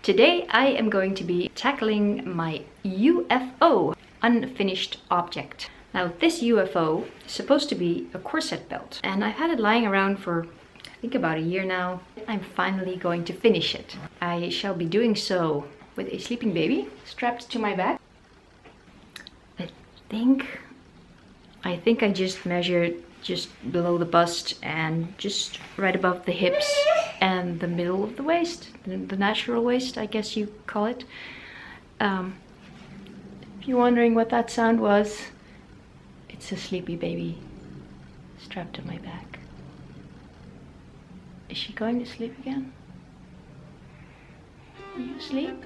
Today I am going to be tackling my UFO, unfinished object. Now this UFO is supposed to be a corset belt and I've had it lying around for I think about a year now. I'm finally going to finish it. I shall be doing so with a sleeping baby strapped to my back. I think I just measured just below the bust and just right above the hips and the middle of the waist, the natural waist, I guess you call it. If you're wondering what that sound was, it's a sleepy baby strapped to my back. Is she going to sleep again? Are you asleep?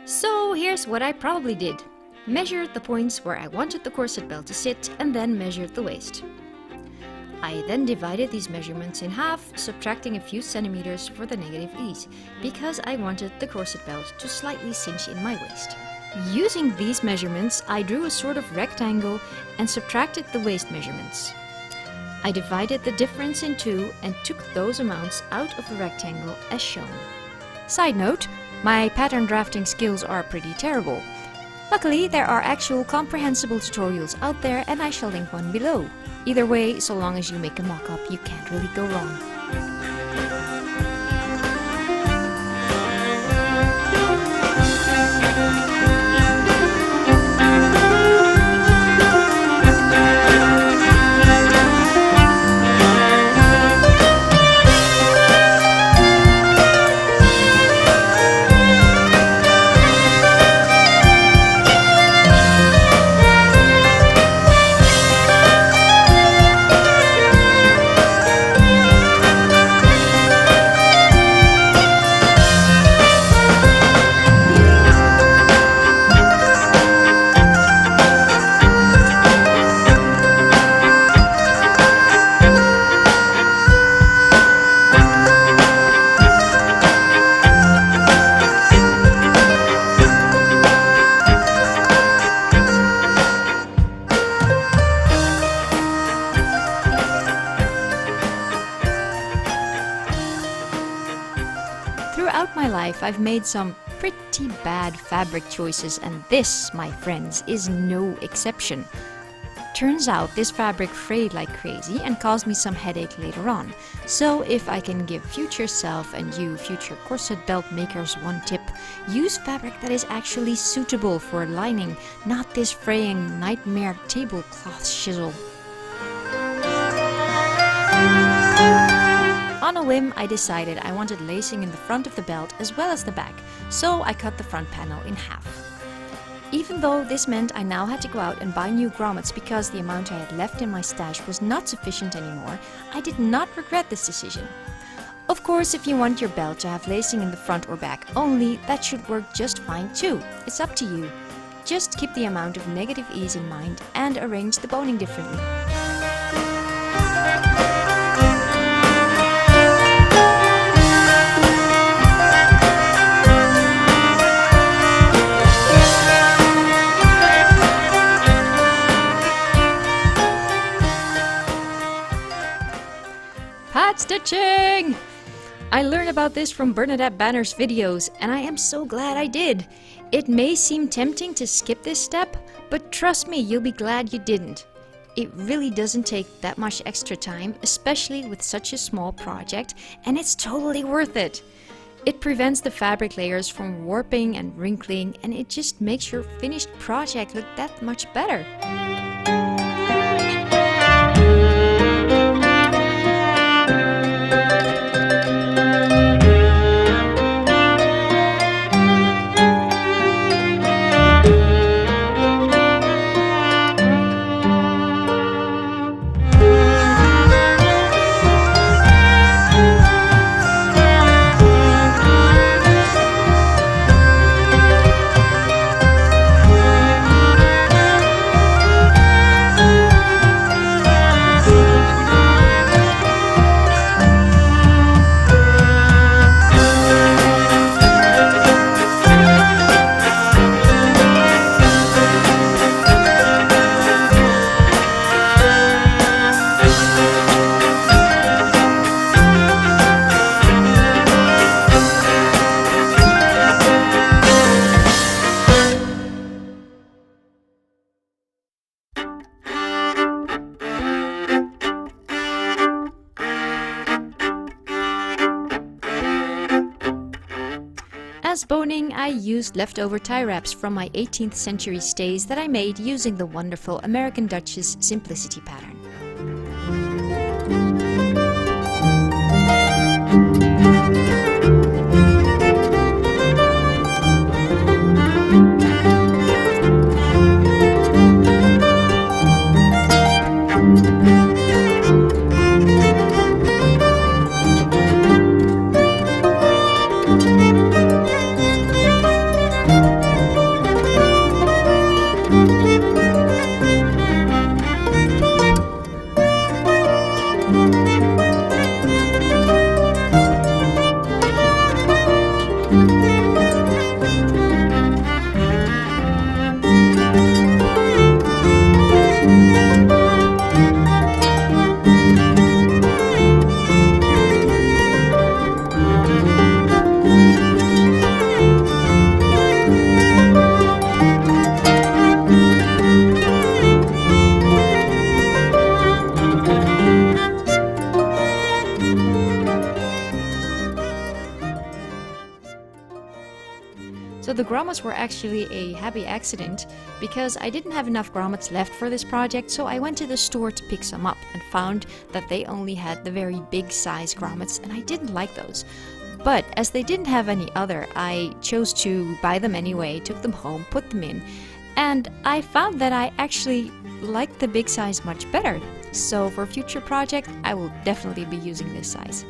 So here's what I probably did. Measured the points where I wanted the corset belt to sit and then measured the waist. I then divided these measurements in half, subtracting a few centimeters for the negative ease, because I wanted the corset belt to slightly cinch in my waist. Using these measurements, I drew a sort of rectangle and subtracted the waist measurements. I divided the difference in two and took those amounts out of the rectangle as shown. Side note, my pattern drafting skills are pretty terrible. Luckily, there are actual comprehensible tutorials out there and I shall link one below. Either way, so long as you make a mock-up, you can't really go wrong. Throughout my life, I've made some pretty bad fabric choices, and this, my friends, is no exception. Turns out this fabric frayed like crazy and caused me some headache later on. So if I can give future self and you future corset belt makers one tip, use fabric that is actually suitable for lining, not this fraying nightmare tablecloth shizzle. On a whim, I decided I wanted lacing in the front of the belt as well as the back, so I cut the front panel in half. Even though this meant I now had to go out and buy new grommets because the amount I had left in my stash was not sufficient anymore, I did not regret this decision. Of course, if you want your belt to have lacing in the front or back only, that should work just fine too. It's up to you. Just keep the amount of negative ease in mind and arrange the boning differently. Pad stitching! I learned about this from Bernadette Banner's videos, and I am so glad I did. It may seem tempting to skip this step, but trust me, you'll be glad you didn't. It really doesn't take that much extra time, especially with such a small project, and it's totally worth it. It prevents the fabric layers from warping and wrinkling, and it just makes your finished project look that much better. As boning, I used leftover tie wraps from my 18th century stays that I made using the wonderful American Duchess Simplicity pattern. So the grommets were actually a happy accident because I didn't have enough grommets left for this project, so I went to the store to pick some up and found that they only had the very big size grommets and I didn't like those. But as they didn't have any other, I chose to buy them anyway, took them home, put them in, and I found that I actually liked the big size much better. So for future project, I will definitely be using this size.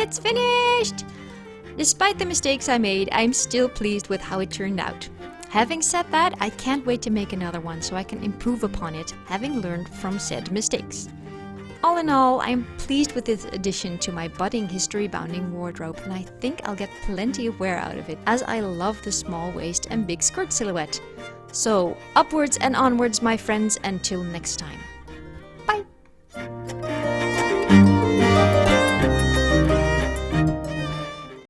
It's finished! Despite the mistakes I made, I'm still pleased with how it turned out. Having said that, I can't wait to make another one so I can improve upon it, having learned from said mistakes. All in all, I'm pleased with this addition to my budding history bounding wardrobe, and I think I'll get plenty of wear out of it, as I love the small waist and big skirt silhouette. So, upwards and onwards, my friends, until next time.